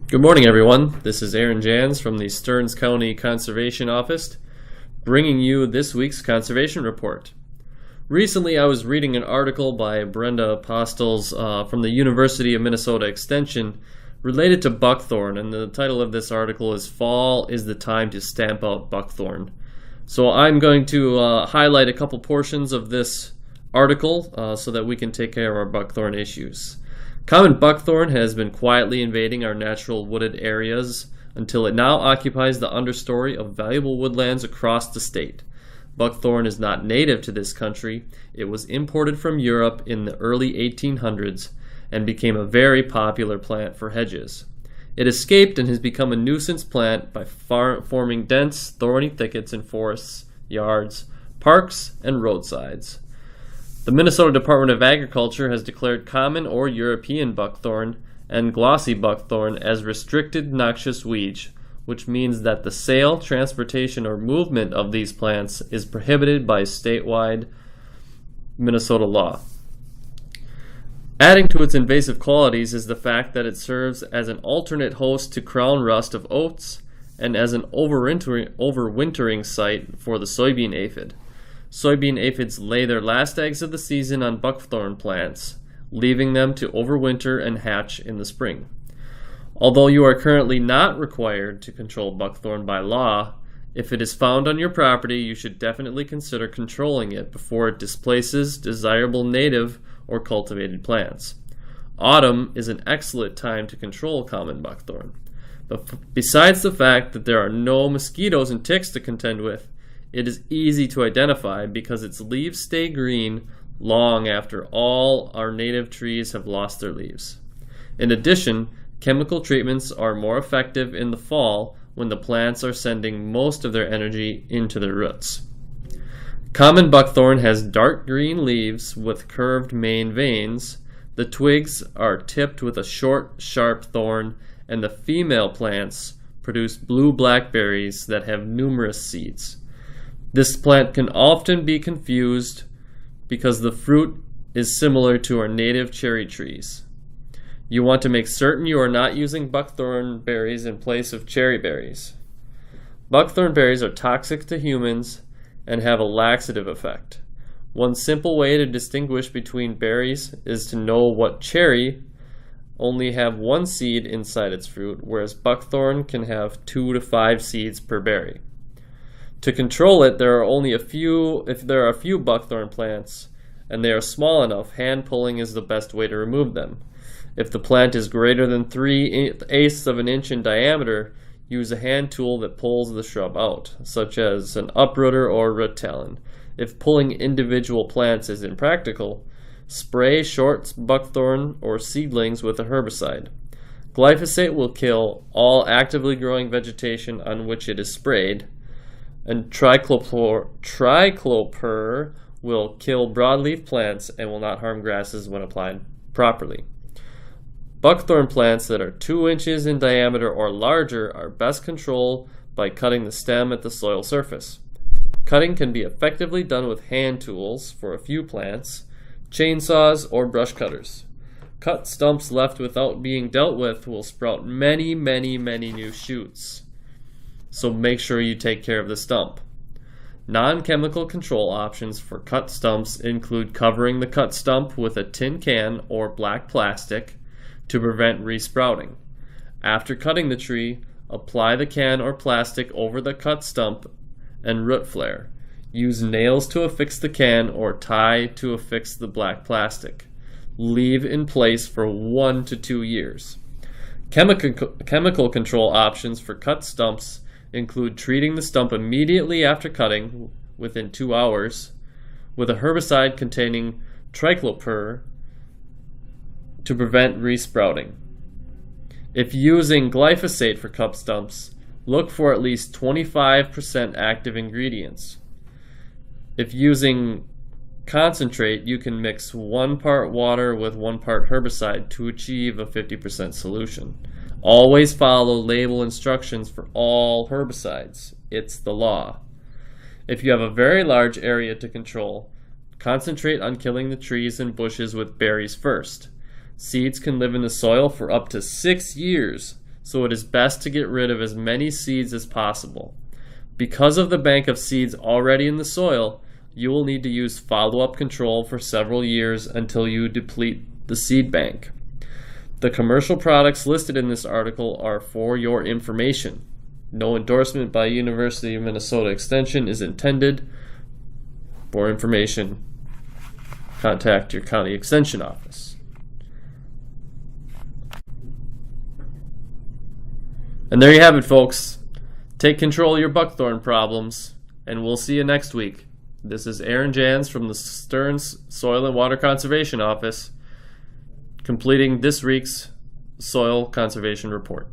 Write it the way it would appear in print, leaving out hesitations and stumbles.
Good morning, everyone. This is Janz from the Stearns County Conservation Office, bringing you this week's Conservation Report. Recently, I was reading an article by Brenda Postles from the University of Minnesota Extension related to buckthorn, and the title of this article is "Fall is the Time to Stamp Out Buckthorn." So I'm going to highlight a couple portions of this article so that we can take care of our buckthorn issues. Common buckthorn has been quietly invading our natural wooded areas until it now occupies the understory of valuable woodlands across the state. Buckthorn is not native to this country. It was imported from Europe in the early 1800s and became a very popular plant for hedges. It escaped and has become a nuisance plant by forming dense, thorny thickets in forests, yards, parks, and roadsides. The Minnesota Department of Agriculture has declared common or European buckthorn and glossy buckthorn as restricted noxious weeds, which means that the sale, transportation, or movement of these plants is prohibited by statewide Minnesota law. Adding to its invasive qualities is the fact that it serves as an alternate host to crown rust of oats and as an overwintering site for the soybean aphid. Soybean aphids lay their last eggs of the season on buckthorn plants, leaving them to overwinter and hatch in the spring. Although you are currently not required to control buckthorn by law, if it is found on your property, you should definitely consider controlling it before it displaces desirable native or cultivated plants. Autumn is an excellent time to control common buckthorn. But besides the fact that there are no mosquitoes and ticks to contend with, it is easy to identify because its leaves stay green long after all our native trees have lost their leaves. In addition, chemical treatments are more effective in the fall when the plants are sending most of their energy into their roots. Common buckthorn has dark green leaves with curved main veins. The twigs are tipped with a short, sharp thorn, and the female plants produce blue-black berries that have numerous seeds. This plant can often be confused because the fruit is similar to our native cherry trees. You want to make certain you are not using buckthorn berries in place of cherry berries. Buckthorn berries are toxic to humans and have a laxative effect. One simple way to distinguish between berries is to know what cherry only have one seed inside its fruit, whereas buckthorn can have 2 to 5 seeds per berry. To control it, if there are a few buckthorn plants and they are small enough, hand pulling is the best way to remove them. If the plant is greater than 3/8 of an inch in diameter, use a hand tool that pulls the shrub out, such as an uprooter or root talon. If pulling individual plants is impractical, spray short buckthorn or seedlings with a herbicide. Glyphosate will kill all actively growing vegetation on which it is sprayed, and tricloper will kill broadleaf plants and will not harm grasses when applied properly. Buckthorn plants that are 2 inches in diameter or larger are best controlled by cutting the stem at the soil surface. Cutting can be effectively done with hand tools for a few plants, chainsaws, or brush cutters. Cut stumps left without being dealt with will sprout many new shoots. So make sure you take care of the stump. Non-chemical control options for cut stumps include covering the cut stump with a tin can or black plastic to prevent resprouting. After cutting the tree, apply the can or plastic over the cut stump and root flare. Use nails to affix the can or tie to affix the black plastic. Leave in place for 1 to 2 years. Chemical control options for cut stumps include treating the stump immediately after cutting, within 2 hours, with a herbicide containing tricloper to prevent resprouting. If using glyphosate for cut stumps, look for at least 25% active ingredients. If using concentrate, you can mix 1 part water with 1 part herbicide to achieve a 50% solution. Always follow label instructions for all herbicides. It's the law. If you have a very large area to control, concentrate on killing the trees and bushes with berries first. Seeds can live in the soil for up to 6 years, so it is best to get rid of as many seeds as possible. Because of the bank of seeds already in the soil, you will need to use follow-up control for several years until you deplete the seed bank. The commercial products listed in this article are for your information. No endorsement by University of Minnesota Extension is intended. For information, contact your county extension office. And there you have it, folks. Take control of your buckthorn problems, and we'll see you next week. This is Aaron Janz from the Stearns Soil and Water Conservation Office, completing this week's Soil Conservation Report.